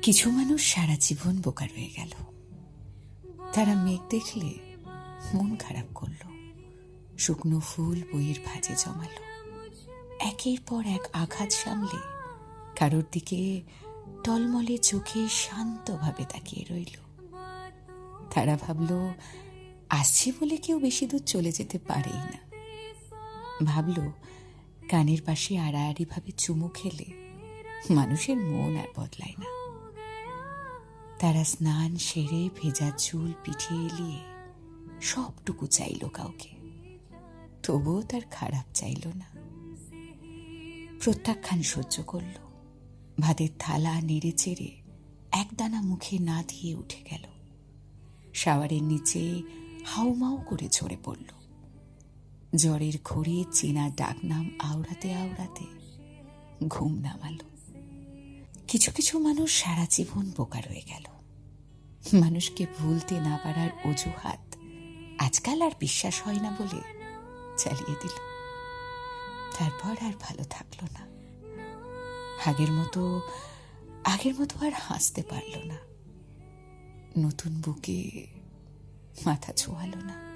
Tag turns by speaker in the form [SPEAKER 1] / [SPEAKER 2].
[SPEAKER 1] কিছু মানুষ সারা জীবন বোকা রয়ে গেল। তারা মেঘ দেখলে মন খারাপ করলো, শুকনো ফুল বইয়ের ভাঁজে জমালো, একের পর এক আঘাত সামলে কারোর দিকে টলমলে চোখে শান্তভাবে তাকিয়ে রইল। তারা ভাবল আসছে বলে কেউ বেশি দূর চলে যেতে পারেই না। ভাবল কানের পাশে আড়াআড়ি ভাবে চুমু খেলে মানুষের মন আর বদলায় না। তারা স্নান সেরে ভেজা চুল পিঠে এলিয়ে সবটুকু চাইল কাউকে, তবুও তার খারাপ চাইল না। প্রত্যাখ্যান সহ্য করল, ভাতের থালা নেড়ে চেড়ে একদানা মুখে না দিয়ে উঠে গেল। শাওয়ারের নিচে হাউমাউ করে ঝরে পড়ল। জ্বরের ঘোরে চেনা ডাকনাম আওড়াতে আওড়াতে ঘুম নামালো। কিছু কিছু মানুষ সারা জীবন বোকা রয়ে গেল। মানুষকে ভুলতে না পারার অজুহাত আজকাল আর বিশ্বাস হয় না বলে চালিয়ে দিল। তারপর আর ভালো থাকলো না। আগের মতো আর হাসতে পারল না। নতুন বুকে মাথা ছোঁয়ালো না।